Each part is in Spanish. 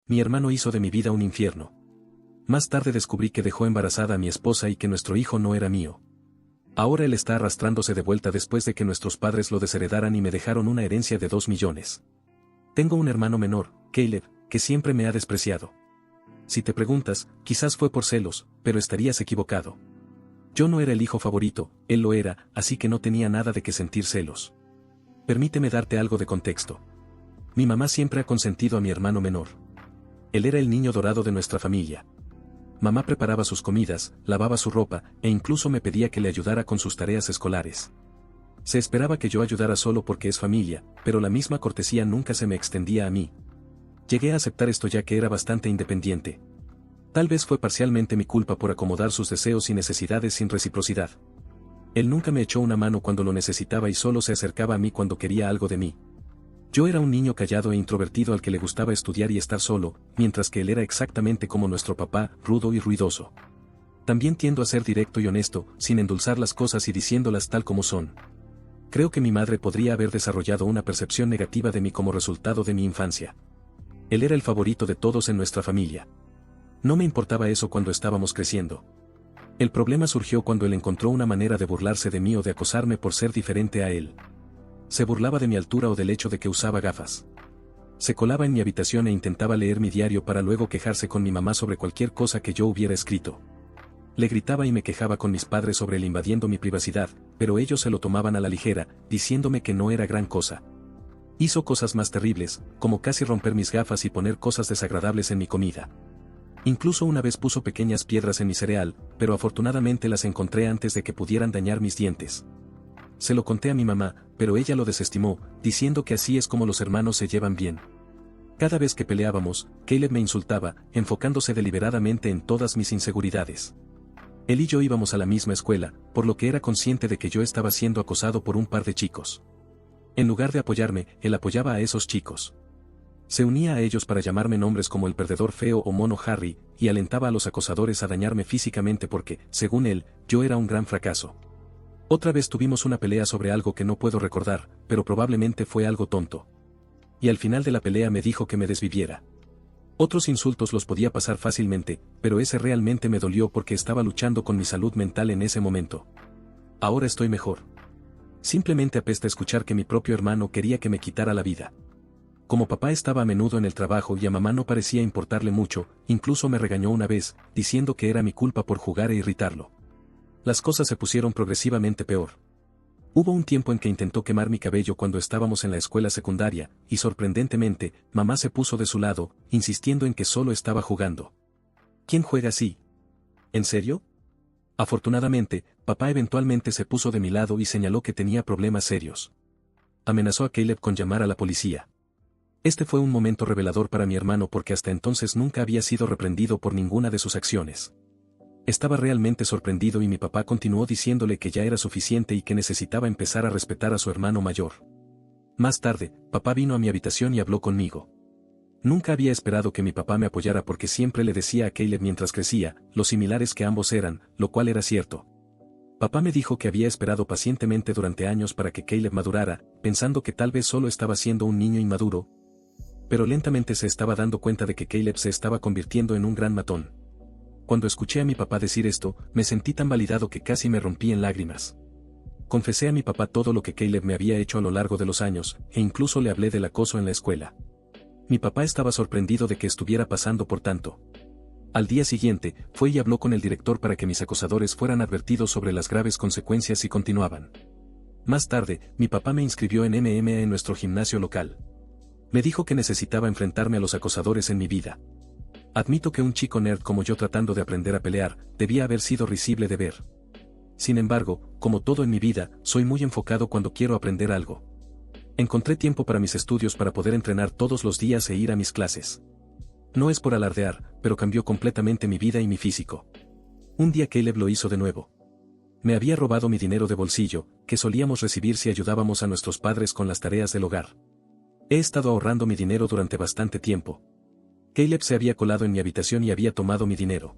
Mi hermano hizo de mi vida un infierno. Más tarde descubrí que dejó embarazada a mi esposa y que nuestro hijo no era mío. Ahora él está arrastrándose de vuelta después de que nuestros padres lo desheredaran y me dejaron una herencia de 2 millones. Tengo un hermano menor, Caleb, que siempre me ha despreciado. Si te preguntas, quizás fue por celos, pero estarías equivocado. Yo no era el hijo favorito, él lo era, así que no tenía nada de qué sentir celos. Permíteme darte algo de contexto. Mi mamá siempre ha consentido a mi hermano menor. Él era el niño dorado de nuestra familia. Mamá preparaba sus comidas, lavaba su ropa, e incluso me pedía que le ayudara con sus tareas escolares. Se esperaba que yo ayudara solo porque es familia, pero la misma cortesía nunca se me extendía a mí. Llegué a aceptar esto ya que era bastante independiente. Tal vez fue parcialmente mi culpa por acomodar sus deseos y necesidades sin reciprocidad. Él nunca me echó una mano cuando lo necesitaba y solo se acercaba a mí cuando quería algo de mí. Yo era un niño callado e introvertido al que le gustaba estudiar y estar solo, mientras que él era exactamente como nuestro papá, rudo y ruidoso. También tiendo a ser directo y honesto, sin endulzar las cosas y diciéndolas tal como son. Creo que mi madre podría haber desarrollado una percepción negativa de mí como resultado de mi infancia. Él era el favorito de todos en nuestra familia. No me importaba eso cuando estábamos creciendo. El problema surgió cuando él encontró una manera de burlarse de mí o de acosarme por ser diferente a él. Se burlaba de mi altura o del hecho de que usaba gafas. Se colaba en mi habitación e intentaba leer mi diario para luego quejarse con mi mamá sobre cualquier cosa que yo hubiera escrito. Le gritaba y me quejaba con mis padres sobre él invadiendo mi privacidad, pero ellos se lo tomaban a la ligera, diciéndome que no era gran cosa. Hizo cosas más terribles, como casi romper mis gafas y poner cosas desagradables en mi comida. Incluso una vez puso pequeñas piedras en mi cereal, pero afortunadamente las encontré antes de que pudieran dañar mis dientes. Se lo conté a mi mamá, pero ella lo desestimó, diciendo que así es como los hermanos se llevan bien. Cada vez que peleábamos, Caleb me insultaba, enfocándose deliberadamente en todas mis inseguridades. Él y yo íbamos a la misma escuela, por lo que era consciente de que yo estaba siendo acosado por un par de chicos. En lugar de apoyarme, él apoyaba a esos chicos. Se unía a ellos para llamarme nombres como el perdedor feo o mono Harry, y alentaba a los acosadores a dañarme físicamente porque, según él, yo era un gran fracaso. Otra vez tuvimos una pelea sobre algo que no puedo recordar, pero probablemente fue algo tonto. Y al final de la pelea me dijo que me desviviera. Otros insultos los podía pasar fácilmente, pero ese realmente me dolió porque estaba luchando con mi salud mental en ese momento. Ahora estoy mejor. Simplemente apesta escuchar que mi propio hermano quería que me quitara la vida. Como papá estaba a menudo en el trabajo y a mamá no parecía importarle mucho, incluso me regañó una vez, diciendo que era mi culpa por jugar e irritarlo. Las cosas se pusieron progresivamente peor. Hubo un tiempo en que intentó quemar mi cabello cuando estábamos en la escuela secundaria, y sorprendentemente, mamá se puso de su lado, insistiendo en que solo estaba jugando. ¿Quién juega así? ¿En serio? Afortunadamente, papá eventualmente se puso de mi lado y señaló que tenía problemas serios. Amenazó a Caleb con llamar a la policía. Este fue un momento revelador para mi hermano porque hasta entonces nunca había sido reprendido por ninguna de sus acciones. Estaba realmente sorprendido y mi papá continuó diciéndole que ya era suficiente y que necesitaba empezar a respetar a su hermano mayor. Más tarde, papá vino a mi habitación y habló conmigo. Nunca había esperado que mi papá me apoyara porque siempre le decía a Caleb mientras crecía, lo similares que ambos eran, lo cual era cierto. Papá me dijo que había esperado pacientemente durante años para que Caleb madurara, pensando que tal vez solo estaba siendo un niño inmaduro, pero lentamente se estaba dando cuenta de que Caleb se estaba convirtiendo en un gran matón. Cuando escuché a mi papá decir esto, me sentí tan validado que casi me rompí en lágrimas. Confesé a mi papá todo lo que Caleb me había hecho a lo largo de los años, e incluso le hablé del acoso en la escuela. Mi papá estaba sorprendido de que estuviera pasando por tanto. Al día siguiente, fue y habló con el director para que mis acosadores fueran advertidos sobre las graves consecuencias si continuaban. Más tarde, mi papá me inscribió en MMA en nuestro gimnasio local. Me dijo que necesitaba enfrentarme a los acosadores en mi vida. Admito que un chico nerd como yo tratando de aprender a pelear, debía haber sido risible de ver. Sin embargo, como todo en mi vida, soy muy enfocado cuando quiero aprender algo. Encontré tiempo para mis estudios para poder entrenar todos los días e ir a mis clases. No es por alardear, pero cambió completamente mi vida y mi físico. Un día Caleb lo hizo de nuevo. Me había robado mi dinero de bolsillo, que solíamos recibir si ayudábamos a nuestros padres con las tareas del hogar. He estado ahorrando mi dinero durante bastante tiempo. Caleb se había colado en mi habitación y había tomado mi dinero.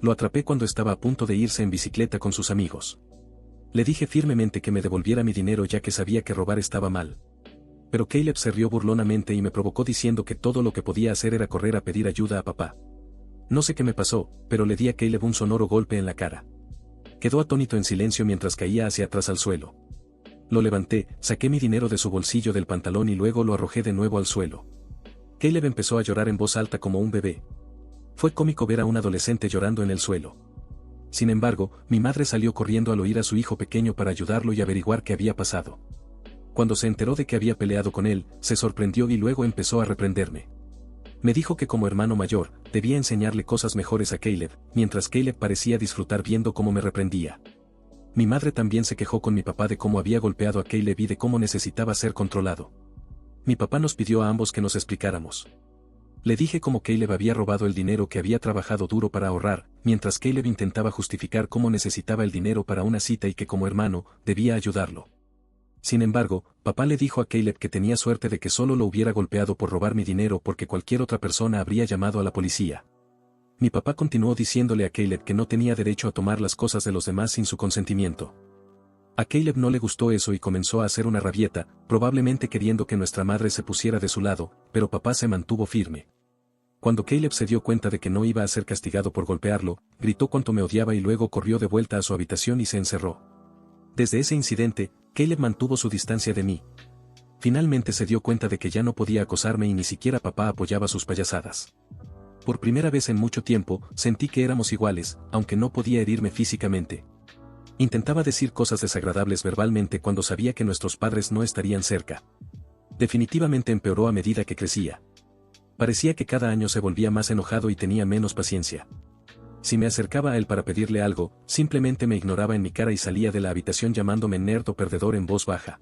Lo atrapé cuando estaba a punto de irse en bicicleta con sus amigos. Le dije firmemente que me devolviera mi dinero ya que sabía que robar estaba mal. Pero Caleb se rió burlonamente y me provocó diciendo que todo lo que podía hacer era correr a pedir ayuda a papá. No sé qué me pasó, pero le di a Caleb un sonoro golpe en la cara. Quedó atónito en silencio mientras caía hacia atrás al suelo. Lo levanté, saqué mi dinero de su bolsillo del pantalón y luego lo arrojé de nuevo al suelo. Caleb empezó a llorar en voz alta como un bebé. Fue cómico ver a un adolescente llorando en el suelo. Sin embargo, mi madre salió corriendo al oír a su hijo pequeño para ayudarlo y averiguar qué había pasado. Cuando se enteró de que había peleado con él, se sorprendió y luego empezó a reprenderme. Me dijo que como hermano mayor, debía enseñarle cosas mejores a Caleb, mientras Caleb parecía disfrutar viendo cómo me reprendía. Mi madre también se quejó con mi papá de cómo había golpeado a Caleb y de cómo necesitaba ser controlado. Mi papá nos pidió a ambos que nos explicáramos. Le dije cómo Caleb había robado el dinero que había trabajado duro para ahorrar, mientras Caleb intentaba justificar cómo necesitaba el dinero para una cita y que como hermano, debía ayudarlo. Sin embargo, papá le dijo a Caleb que tenía suerte de que solo lo hubiera golpeado por robar mi dinero porque cualquier otra persona habría llamado a la policía. Mi papá continuó diciéndole a Caleb que no tenía derecho a tomar las cosas de los demás sin su consentimiento. A Caleb no le gustó eso y comenzó a hacer una rabieta, probablemente queriendo que nuestra madre se pusiera de su lado, pero papá se mantuvo firme. Cuando Caleb se dio cuenta de que no iba a ser castigado por golpearlo, gritó cuánto me odiaba y luego corrió de vuelta a su habitación y se encerró. Desde ese incidente, Caleb mantuvo su distancia de mí. Finalmente se dio cuenta de que ya no podía acosarme y ni siquiera papá apoyaba sus payasadas. Por primera vez en mucho tiempo, sentí que éramos iguales, aunque no podía herirme físicamente. Intentaba decir cosas desagradables verbalmente cuando sabía que nuestros padres no estarían cerca. Definitivamente empeoró a medida que crecía. Parecía que cada año se volvía más enojado y tenía menos paciencia. Si me acercaba a él para pedirle algo, simplemente me ignoraba en mi cara y salía de la habitación llamándome nerd o perdedor en voz baja.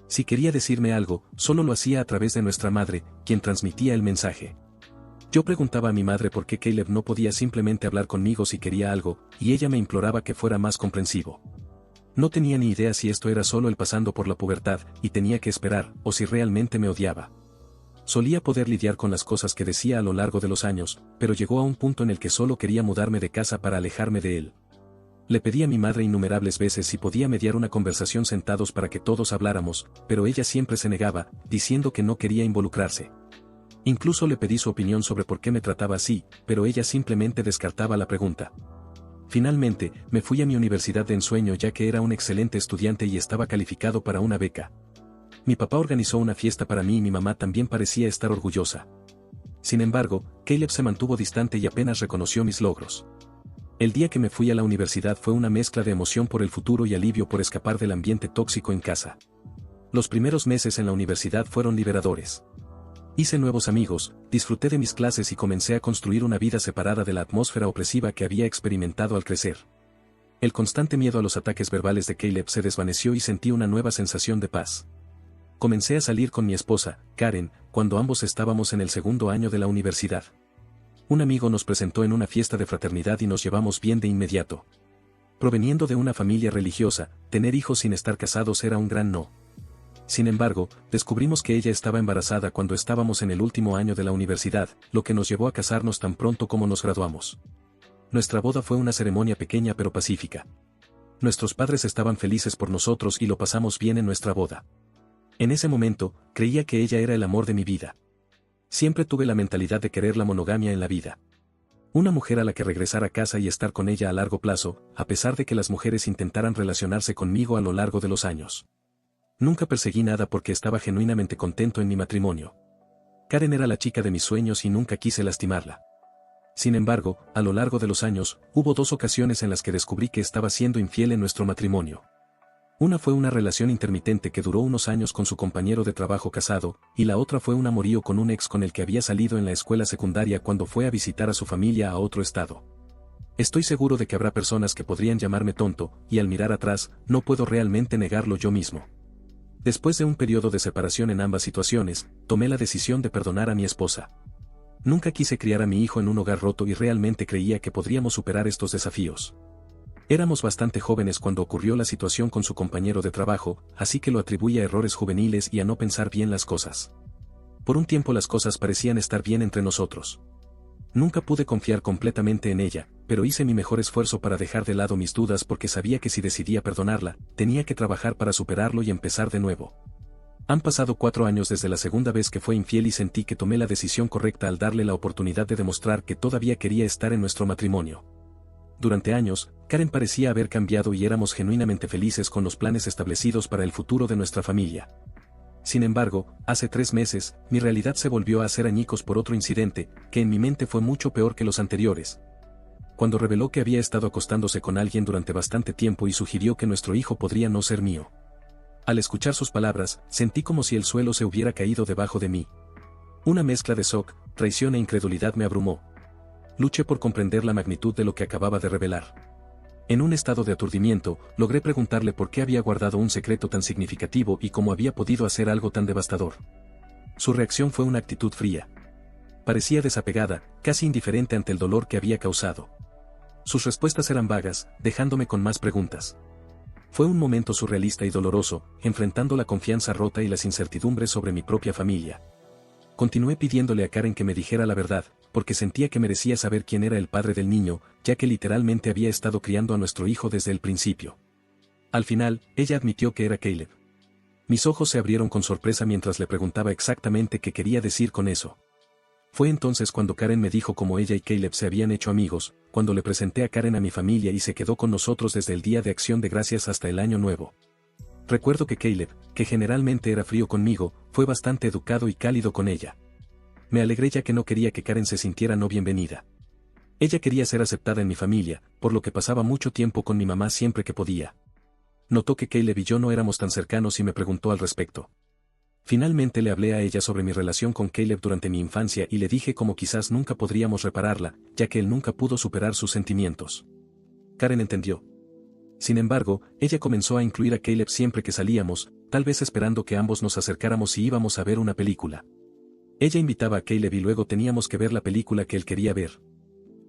Si quería decirme algo, solo lo hacía a través de nuestra madre, quien transmitía el mensaje. Yo preguntaba a mi madre por qué Caleb no podía simplemente hablar conmigo si quería algo, y ella me imploraba que fuera más comprensivo. No tenía ni idea si esto era solo él pasando por la pubertad, y tenía que esperar, o si realmente me odiaba. Solía poder lidiar con las cosas que decía a lo largo de los años, pero llegó a un punto en el que solo quería mudarme de casa para alejarme de él. Le pedí a mi madre innumerables veces si podía mediar una conversación sentados para que todos habláramos, pero ella siempre se negaba, diciendo que no quería involucrarse. Incluso le pedí su opinión sobre por qué me trataba así, pero ella simplemente descartaba la pregunta. Finalmente, me fui a mi universidad de ensueño ya que era un excelente estudiante y estaba calificado para una beca. Mi papá organizó una fiesta para mí y mi mamá también parecía estar orgullosa. Sin embargo, Caleb se mantuvo distante y apenas reconoció mis logros. El día que me fui a la universidad fue una mezcla de emoción por el futuro y alivio por escapar del ambiente tóxico en casa. Los primeros meses en la universidad fueron liberadores. Hice nuevos amigos, disfruté de mis clases y comencé a construir una vida separada de la atmósfera opresiva que había experimentado al crecer. El constante miedo a los ataques verbales de Caleb se desvaneció y sentí una nueva sensación de paz. Comencé a salir con mi esposa, Karen, cuando ambos estábamos en el segundo año de la universidad. Un amigo nos presentó en una fiesta de fraternidad y nos llevamos bien de inmediato. Proveniendo de una familia religiosa, tener hijos sin estar casados era un gran no. Sin embargo, descubrimos que ella estaba embarazada cuando estábamos en el último año de la universidad, lo que nos llevó a casarnos tan pronto como nos graduamos. Nuestra boda fue una ceremonia pequeña pero pacífica. Nuestros padres estaban felices por nosotros y lo pasamos bien en nuestra boda. En ese momento, creía que ella era el amor de mi vida. Siempre tuve la mentalidad de querer la monogamia en la vida. Una mujer a la que regresar a casa y estar con ella a largo plazo, a pesar de que las mujeres intentaran relacionarse conmigo a lo largo de los años. Nunca perseguí nada porque estaba genuinamente contento en mi matrimonio. Karen era la chica de mis sueños y nunca quise lastimarla. Sin embargo, a lo largo de los años, hubo 2 ocasiones en las que descubrí que estaba siendo infiel en nuestro matrimonio. Una fue una relación intermitente que duró unos años con su compañero de trabajo casado, y la otra fue un amorío con un ex con el que había salido en la escuela secundaria cuando fue a visitar a su familia a otro estado. Estoy seguro de que habrá personas que podrían llamarme tonto, y al mirar atrás, no puedo realmente negarlo yo mismo. Después de un periodo de separación en ambas situaciones, tomé la decisión de perdonar a mi esposa. Nunca quise criar a mi hijo en un hogar roto y realmente creía que podríamos superar estos desafíos. Éramos bastante jóvenes cuando ocurrió la situación con su compañero de trabajo, así que lo atribuí a errores juveniles y a no pensar bien las cosas. Por un tiempo las cosas parecían estar bien entre nosotros. Nunca pude confiar completamente en ella, pero hice mi mejor esfuerzo para dejar de lado mis dudas porque sabía que si decidía perdonarla, tenía que trabajar para superarlo y empezar de nuevo. Han pasado 4 años desde la segunda vez que fue infiel y sentí que tomé la decisión correcta al darle la oportunidad de demostrar que todavía quería estar en nuestro matrimonio. Durante años, Karen parecía haber cambiado y éramos genuinamente felices con los planes establecidos para el futuro de nuestra familia. Sin embargo, hace 3 meses, mi realidad se volvió a hacer añicos por otro incidente, que en mi mente fue mucho peor que los anteriores. Cuando reveló que había estado acostándose con alguien durante bastante tiempo y sugirió que nuestro hijo podría no ser mío. Al escuchar sus palabras, sentí como si el suelo se hubiera caído debajo de mí. Una mezcla de shock, traición e incredulidad me abrumó. Luché por comprender la magnitud de lo que acababa de revelar. En un estado de aturdimiento, logré preguntarle por qué había guardado un secreto tan significativo y cómo había podido hacer algo tan devastador. Su reacción fue una actitud fría. Parecía desapegada, casi indiferente ante el dolor que había causado. Sus respuestas eran vagas, dejándome con más preguntas. Fue un momento surrealista y doloroso, enfrentando la confianza rota y las incertidumbres sobre mi propia familia. Continué pidiéndole a Karen que me dijera la verdad, porque sentía que merecía saber quién era el padre del niño, ya que literalmente había estado criando a nuestro hijo desde el principio. Al final, ella admitió que era Caleb. Mis ojos se abrieron con sorpresa mientras le preguntaba exactamente qué quería decir con eso. Fue entonces cuando Karen me dijo cómo ella y Caleb se habían hecho amigos, cuando le presenté a Karen a mi familia y se quedó con nosotros desde el Día de Acción de Gracias hasta el Año Nuevo. Recuerdo que Caleb, que generalmente era frío conmigo, fue bastante educado y cálido con ella. Me alegré ya que no quería que Karen se sintiera no bienvenida. Ella quería ser aceptada en mi familia, por lo que pasaba mucho tiempo con mi mamá siempre que podía. Notó que Caleb y yo no éramos tan cercanos y me preguntó al respecto. Finalmente le hablé a ella sobre mi relación con Caleb durante mi infancia y le dije cómo quizás nunca podríamos repararla, ya que él nunca pudo superar sus sentimientos. Karen entendió. Sin embargo, ella comenzó a incluir a Caleb siempre que salíamos, tal vez esperando que ambos nos acercáramos y íbamos a ver una película. Ella invitaba a Caleb y luego teníamos que ver la película que él quería ver.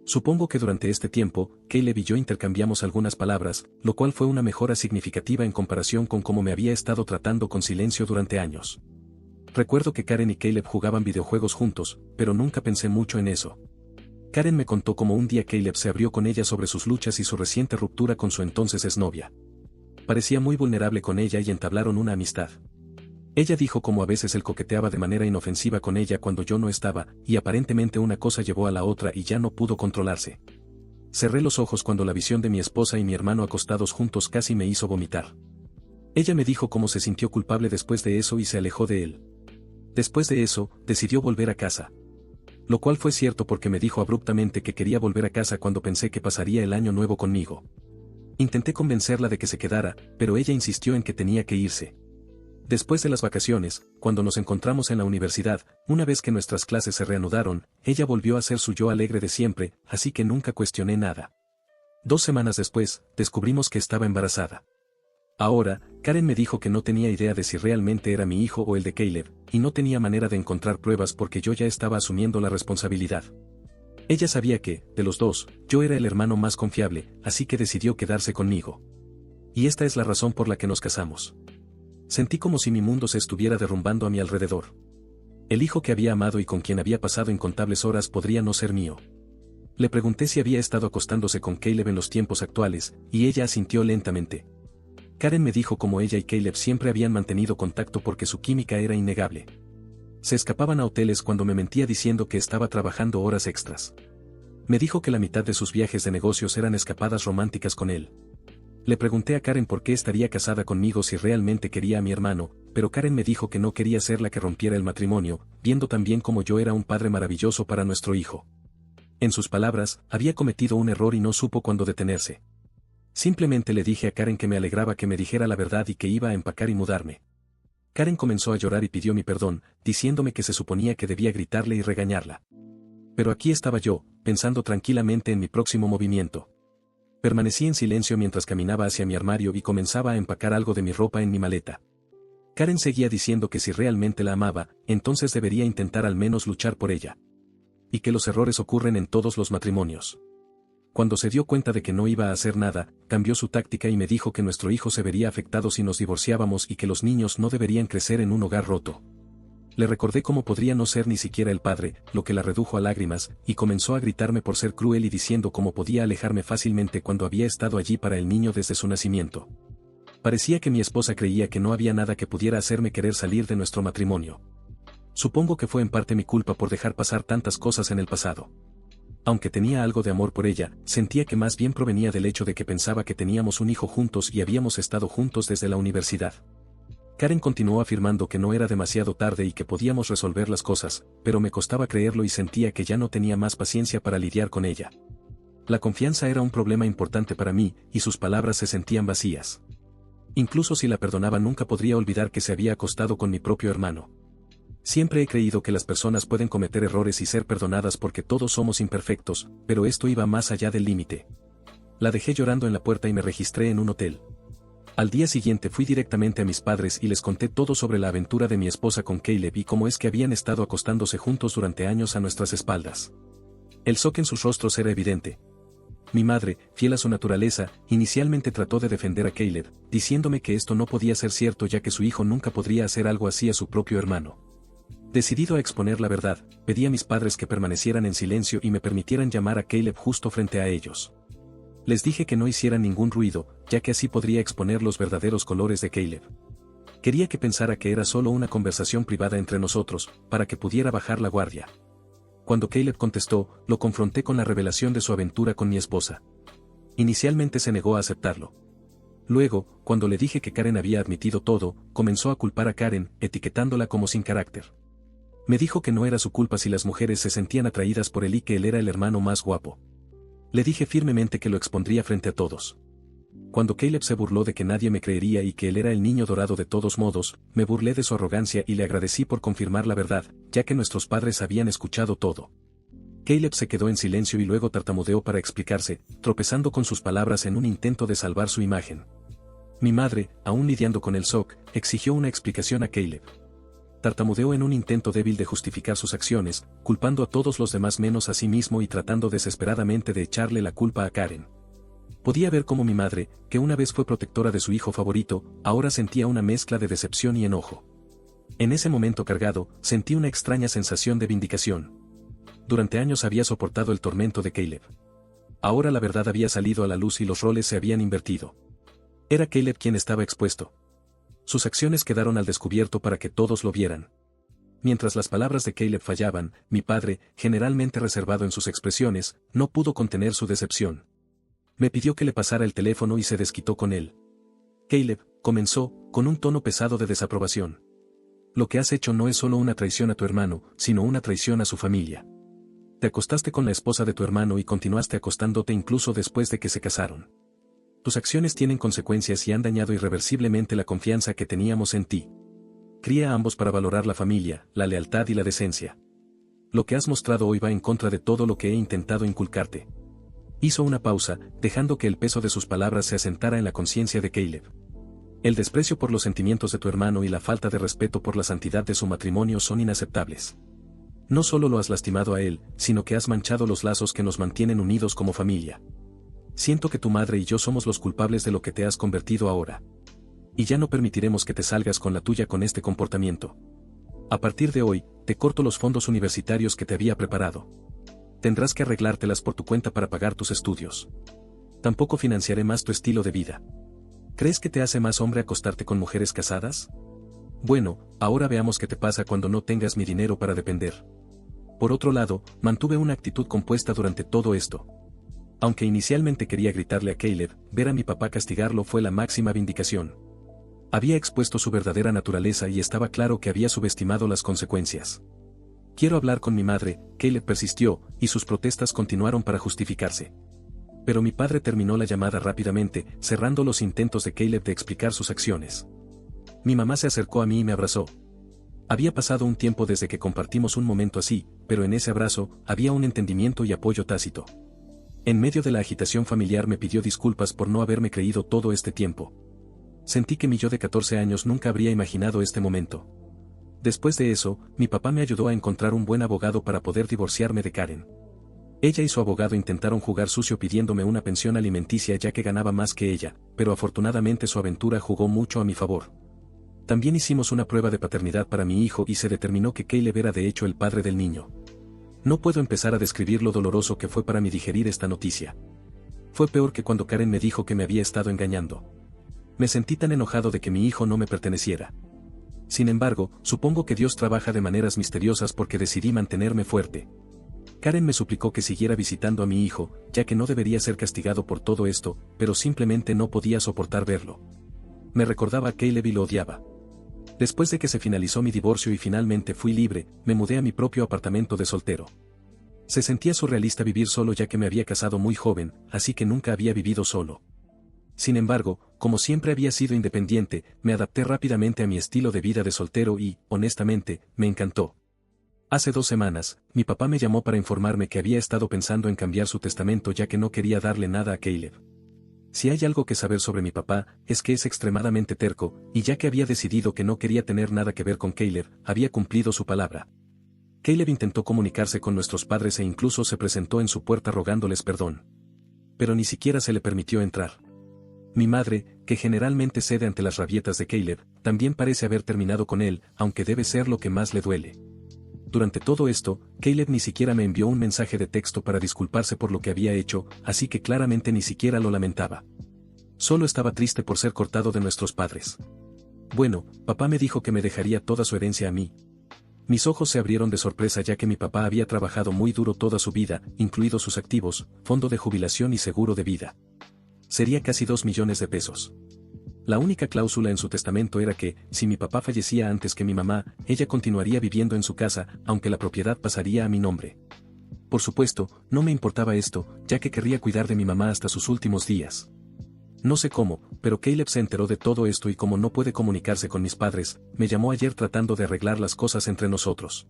Supongo que durante este tiempo, Caleb y yo intercambiamos algunas palabras, lo cual fue una mejora significativa en comparación con cómo me había estado tratando con silencio durante años. Recuerdo que Karen y Caleb jugaban videojuegos juntos, pero nunca pensé mucho en eso. Karen me contó cómo un día Caleb se abrió con ella sobre sus luchas y su reciente ruptura con su entonces exnovia. Parecía muy vulnerable con ella y entablaron una amistad. Ella dijo cómo a veces él coqueteaba de manera inofensiva con ella cuando yo no estaba, y aparentemente una cosa llevó a la otra y ya no pudo controlarse. Cerré los ojos cuando la visión de mi esposa y mi hermano acostados juntos casi me hizo vomitar. Ella me dijo cómo se sintió culpable después de eso y se alejó de él. Después de eso, decidió volver a casa. Lo cual fue cierto porque me dijo abruptamente que quería volver a casa cuando pensé que pasaría el año nuevo conmigo. Intenté convencerla de que se quedara, pero ella insistió en que tenía que irse. Después de las vacaciones, cuando nos encontramos en la universidad, una vez que nuestras clases se reanudaron, ella volvió a ser su yo alegre de siempre, así que nunca cuestioné nada. 2 semanas después, descubrimos que estaba embarazada. Ahora, Karen me dijo que no tenía idea de si realmente era mi hijo o el de Caleb, y no tenía manera de encontrar pruebas porque yo ya estaba asumiendo la responsabilidad. Ella sabía que, de los dos, yo era el hermano más confiable, así que decidió quedarse conmigo. Y esta es la razón por la que nos casamos. Sentí como si mi mundo se estuviera derrumbando a mi alrededor. El hijo que había amado y con quien había pasado incontables horas podría no ser mío. Le pregunté si había estado acostándose con Caleb en los tiempos actuales, y ella asintió lentamente. Karen me dijo cómo ella y Caleb siempre habían mantenido contacto porque su química era innegable. Se escapaban a hoteles cuando me mentía diciendo que estaba trabajando horas extras. Me dijo que la mitad de sus viajes de negocios eran escapadas románticas con él. Le pregunté a Karen por qué estaría casada conmigo si realmente quería a mi hermano, pero Karen me dijo que no quería ser la que rompiera el matrimonio, viendo también cómo yo era un padre maravilloso para nuestro hijo. En sus palabras, había cometido un error y no supo cuándo detenerse. Simplemente le dije a Karen que me alegraba que me dijera la verdad y que iba a empacar y mudarme. Karen comenzó a llorar y pidió mi perdón, diciéndome que se suponía que debía gritarle y regañarla. Pero aquí estaba yo, pensando tranquilamente en mi próximo movimiento. Permanecí en silencio mientras caminaba hacia mi armario y comenzaba a empacar algo de mi ropa en mi maleta. Karen seguía diciendo que si realmente la amaba, entonces debería intentar al menos luchar por ella. Y que los errores ocurren en todos los matrimonios. Cuando se dio cuenta de que no iba a hacer nada, cambió su táctica y me dijo que nuestro hijo se vería afectado si nos divorciábamos y que los niños no deberían crecer en un hogar roto. Le recordé cómo podría no ser ni siquiera el padre, lo que la redujo a lágrimas, y comenzó a gritarme por ser cruel y diciendo cómo podía alejarme fácilmente cuando había estado allí para el niño desde su nacimiento. Parecía que mi esposa creía que no había nada que pudiera hacerme querer salir de nuestro matrimonio. Supongo que fue en parte mi culpa por dejar pasar tantas cosas en el pasado. Aunque tenía algo de amor por ella, sentía que más bien provenía del hecho de que pensaba que teníamos un hijo juntos y habíamos estado juntos desde la universidad. Karen continuó afirmando que no era demasiado tarde y que podíamos resolver las cosas, pero me costaba creerlo y sentía que ya no tenía más paciencia para lidiar con ella. La confianza era un problema importante para mí, y sus palabras se sentían vacías. Incluso si la perdonaba nunca podría olvidar que se había acostado con mi propio hermano. Siempre he creído que las personas pueden cometer errores y ser perdonadas porque todos somos imperfectos, pero esto iba más allá del límite. La dejé llorando en la puerta y me registré en un hotel. Al día siguiente fui directamente a mis padres y les conté todo sobre la aventura de mi esposa con Caleb y cómo es que habían estado acostándose juntos durante años a nuestras espaldas. El shock en sus rostros era evidente. Mi madre, fiel a su naturaleza, inicialmente trató de defender a Caleb, diciéndome que esto no podía ser cierto ya que su hijo nunca podría hacer algo así a su propio hermano. Decidido a exponer la verdad, pedí a mis padres que permanecieran en silencio y me permitieran llamar a Caleb justo frente a ellos. Les dije que no hicieran ningún ruido, ya que así podría exponer los verdaderos colores de Caleb. Quería que pensara que era solo una conversación privada entre nosotros, para que pudiera bajar la guardia. Cuando Caleb contestó, lo confronté con la revelación de su aventura con mi esposa. Inicialmente se negó a aceptarlo. Luego, cuando le dije que Karen había admitido todo, comenzó a culpar a Karen, etiquetándola como sin carácter. Me dijo que no era su culpa si las mujeres se sentían atraídas por él y que él era el hermano más guapo. Le dije firmemente que lo expondría frente a todos. Cuando Caleb se burló de que nadie me creería y que él era el niño dorado de todos modos, me burlé de su arrogancia y le agradecí por confirmar la verdad, ya que nuestros padres habían escuchado todo. Caleb se quedó en silencio y luego tartamudeó para explicarse, tropezando con sus palabras en un intento de salvar su imagen. Mi madre, aún lidiando con el shock, exigió una explicación a Caleb. Tartamudeó en un intento débil de justificar sus acciones, culpando a todos los demás menos a sí mismo y tratando desesperadamente de echarle la culpa a Karen. Podía ver cómo mi madre, que una vez fue protectora de su hijo favorito, ahora sentía una mezcla de decepción y enojo. En ese momento cargado, sentí una extraña sensación de vindicación. Durante años había soportado el tormento de Caleb. Ahora la verdad había salido a la luz y los roles se habían invertido. Era Caleb quien estaba expuesto. Sus acciones quedaron al descubierto para que todos lo vieran. Mientras las palabras de Caleb fallaban, mi padre, generalmente reservado en sus expresiones, no pudo contener su decepción. Me pidió que le pasara el teléfono y se desquitó con él. Caleb, comenzó, con un tono pesado de desaprobación. Lo que has hecho no es solo una traición a tu hermano, sino una traición a su familia. Te acostaste con la esposa de tu hermano y continuaste acostándote incluso después de que se casaron. Tus acciones tienen consecuencias y han dañado irreversiblemente la confianza que teníamos en ti. Cría a ambos para valorar la familia, la lealtad y la decencia. Lo que has mostrado hoy va en contra de todo lo que he intentado inculcarte. Hizo una pausa, dejando que el peso de sus palabras se asentara en la conciencia de Caleb. El desprecio por los sentimientos de tu hermano y la falta de respeto por la santidad de su matrimonio son inaceptables. No solo lo has lastimado a él, sino que has manchado los lazos que nos mantienen unidos como familia. Siento que tu madre y yo somos los culpables de lo que te has convertido ahora. Y ya no permitiremos que te salgas con la tuya con este comportamiento. A partir de hoy, te corto los fondos universitarios que te había preparado. Tendrás que arreglártelas por tu cuenta para pagar tus estudios. Tampoco financiaré más tu estilo de vida. ¿Crees que te hace más hombre acostarte con mujeres casadas? Bueno, ahora veamos qué te pasa cuando no tengas mi dinero para depender. Por otro lado, mantuve una actitud compuesta durante todo esto. Aunque inicialmente quería gritarle a Caleb, ver a mi papá castigarlo fue la máxima vindicación. Había expuesto su verdadera naturaleza y estaba claro que había subestimado las consecuencias. Quiero hablar con mi madre, Caleb persistió, y sus protestas continuaron para justificarse. Pero mi padre terminó la llamada rápidamente, cerrando los intentos de Caleb de explicar sus acciones. Mi mamá se acercó a mí y me abrazó. Había pasado un tiempo desde que compartimos un momento así, pero en ese abrazo, había un entendimiento y apoyo tácito. En medio de la agitación familiar me pidió disculpas por no haberme creído todo este tiempo. Sentí que mi yo de 14 años nunca habría imaginado este momento. Después de eso, mi papá me ayudó a encontrar un buen abogado para poder divorciarme de Karen. Ella y su abogado intentaron jugar sucio pidiéndome una pensión alimenticia ya que ganaba más que ella, pero afortunadamente su aventura jugó mucho a mi favor. También hicimos una prueba de paternidad para mi hijo y se determinó que Caleb era de hecho el padre del niño. No puedo empezar a describir lo doloroso que fue para mí digerir esta noticia. Fue peor que cuando Karen me dijo que me había estado engañando. Me sentí tan enojado de que mi hijo no me perteneciera. Sin embargo, supongo que Dios trabaja de maneras misteriosas porque decidí mantenerme fuerte. Karen me suplicó que siguiera visitando a mi hijo, ya que no debería ser castigado por todo esto, pero simplemente no podía soportar verlo. Me recordaba a Caleb y lo odiaba. Después de que se finalizó mi divorcio y finalmente fui libre, me mudé a mi propio apartamento de soltero. Se sentía surrealista vivir solo ya que me había casado muy joven, así que nunca había vivido solo. Sin embargo, como siempre había sido independiente, me adapté rápidamente a mi estilo de vida de soltero y, honestamente, me encantó. Hace 2 semanas, mi papá me llamó para informarme que había estado pensando en cambiar su testamento ya que no quería darle nada a Caleb. Si hay algo que saber sobre mi papá, es que es extremadamente terco, y ya que había decidido que no quería tener nada que ver con Caleb, había cumplido su palabra. Caleb intentó comunicarse con nuestros padres e incluso se presentó en su puerta rogándoles perdón. Pero ni siquiera se le permitió entrar. Mi madre, que generalmente cede ante las rabietas de Caleb, también parece haber terminado con él, aunque debe ser lo que más le duele. Durante todo esto, Caleb ni siquiera me envió un mensaje de texto para disculparse por lo que había hecho, así que claramente ni siquiera lo lamentaba. Solo estaba triste por ser cortado de nuestros padres. Bueno, papá me dijo que me dejaría toda su herencia a mí. Mis ojos se abrieron de sorpresa ya que mi papá había trabajado muy duro toda su vida, incluidos sus activos, fondo de jubilación y seguro de vida. Sería casi 2 millones de pesos. La única cláusula en su testamento era que, si mi papá fallecía antes que mi mamá, ella continuaría viviendo en su casa, aunque la propiedad pasaría a mi nombre. Por supuesto, no me importaba esto, ya que querría cuidar de mi mamá hasta sus últimos días. No sé cómo, pero Caleb se enteró de todo esto y como no puede comunicarse con mis padres, me llamó ayer tratando de arreglar las cosas entre nosotros.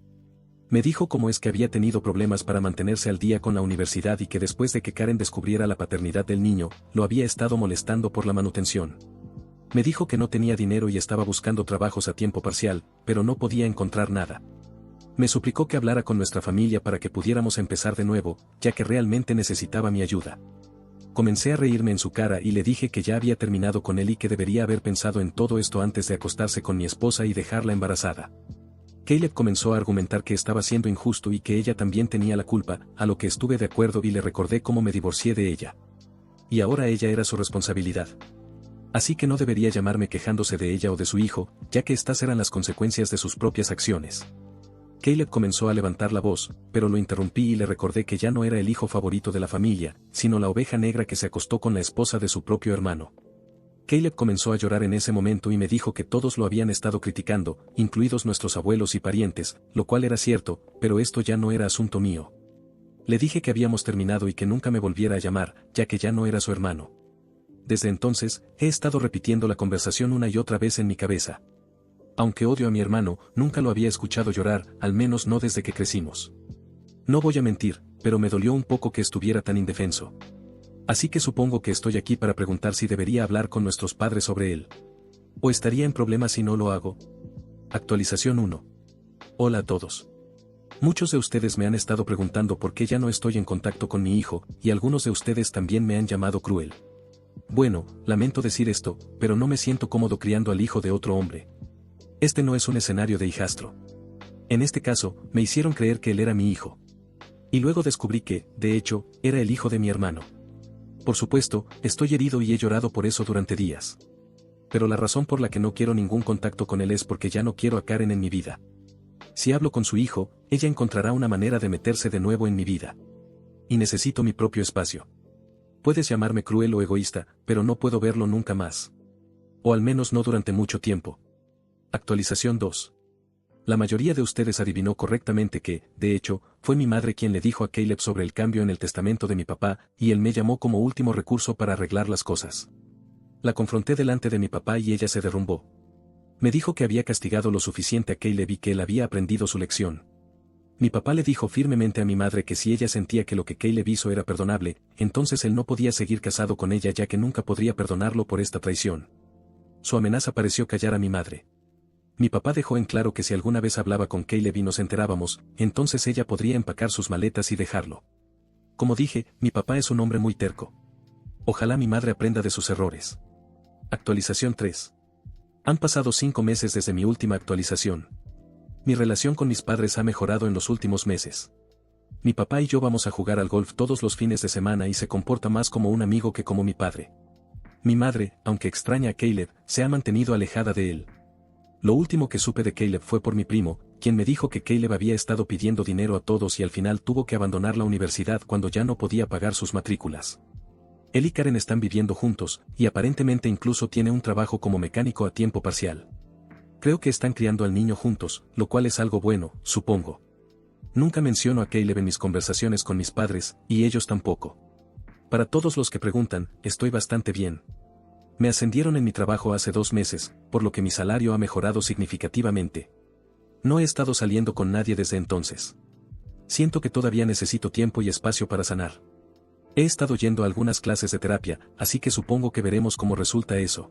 Me dijo cómo es que había tenido problemas para mantenerse al día con la universidad y que después de que Karen descubriera la paternidad del niño, lo había estado molestando por la manutención. Me dijo que no tenía dinero y estaba buscando trabajos a tiempo parcial, pero no podía encontrar nada. Me suplicó que hablara con nuestra familia para que pudiéramos empezar de nuevo, ya que realmente necesitaba mi ayuda. Comencé a reírme en su cara y le dije que ya había terminado con él y que debería haber pensado en todo esto antes de acostarse con mi esposa y dejarla embarazada. Caleb comenzó a argumentar que estaba siendo injusto y que ella también tenía la culpa, a lo que estuve de acuerdo y le recordé cómo me divorcié de ella. Y ahora ella era su responsabilidad. Así que no debería llamarme quejándose de ella o de su hijo, ya que estas eran las consecuencias de sus propias acciones. Caleb comenzó a levantar la voz, pero lo interrumpí y le recordé que ya no era el hijo favorito de la familia, sino la oveja negra que se acostó con la esposa de su propio hermano. Caleb comenzó a llorar en ese momento y me dijo que todos lo habían estado criticando, incluidos nuestros abuelos y parientes, lo cual era cierto, pero esto ya no era asunto mío. Le dije que habíamos terminado y que nunca me volviera a llamar, ya que ya no era su hermano. Desde entonces, he estado repitiendo la conversación una y otra vez en mi cabeza. Aunque odio a mi hermano, nunca lo había escuchado llorar, al menos no desde que crecimos. No voy a mentir, pero me dolió un poco que estuviera tan indefenso. Así que supongo que estoy aquí para preguntar si debería hablar con nuestros padres sobre él. ¿O estaría en problemas si no lo hago? Actualización 1. Hola a todos. Muchos de ustedes me han estado preguntando por qué ya no estoy en contacto con mi hijo, y algunos de ustedes también me han llamado cruel. Bueno, lamento decir esto, pero no me siento cómodo criando al hijo de otro hombre. Este no es un escenario de hijastro. En este caso, me hicieron creer que él era mi hijo. Y luego descubrí que, de hecho, era el hijo de mi hermano. Por supuesto, estoy herido y he llorado por eso durante días. Pero la razón por la que no quiero ningún contacto con él es porque ya no quiero a Karen en mi vida. Si hablo con su hijo, ella encontrará una manera de meterse de nuevo en mi vida. Y necesito mi propio espacio. Puedes llamarme cruel o egoísta, pero no puedo verlo nunca más. O al menos no durante mucho tiempo. Actualización 2. La mayoría de ustedes adivinó correctamente que, de hecho, fue mi madre quien le dijo a Caleb sobre el cambio en el testamento de mi papá, y él me llamó como último recurso para arreglar las cosas. La confronté delante de mi papá y ella se derrumbó. Me dijo que había castigado lo suficiente a Caleb y que él había aprendido su lección. Mi papá le dijo firmemente a mi madre que si ella sentía que lo que Caleb hizo era perdonable, entonces él no podía seguir casado con ella ya que nunca podría perdonarlo por esta traición. Su amenaza pareció callar a mi madre. Mi papá dejó en claro que si alguna vez hablaba con Caleb y nos enterábamos, entonces ella podría empacar sus maletas y dejarlo. Como dije, mi papá es un hombre muy terco. Ojalá mi madre aprenda de sus errores. Actualización 3. Han pasado 5 meses desde mi última actualización. Mi relación con mis padres ha mejorado en los últimos meses. Mi papá y yo vamos a jugar al golf todos los fines de semana y se comporta más como un amigo que como mi padre. Mi madre, aunque extraña a Caleb, se ha mantenido alejada de él. Lo último que supe de Caleb fue por mi primo, quien me dijo que Caleb había estado pidiendo dinero a todos y al final tuvo que abandonar la universidad cuando ya no podía pagar sus matrículas. Él y Karen están viviendo juntos, y aparentemente incluso tiene un trabajo como mecánico a tiempo parcial. Creo que están criando al niño juntos, lo cual es algo bueno, supongo. Nunca menciono a Caleb en mis conversaciones con mis padres, y ellos tampoco. Para todos los que preguntan, estoy bastante bien. Me ascendieron en mi trabajo hace 2 meses, por lo que mi salario ha mejorado significativamente. No he estado saliendo con nadie desde entonces. Siento que todavía necesito tiempo y espacio para sanar. He estado yendo a algunas clases de terapia, así que supongo que veremos cómo resulta eso.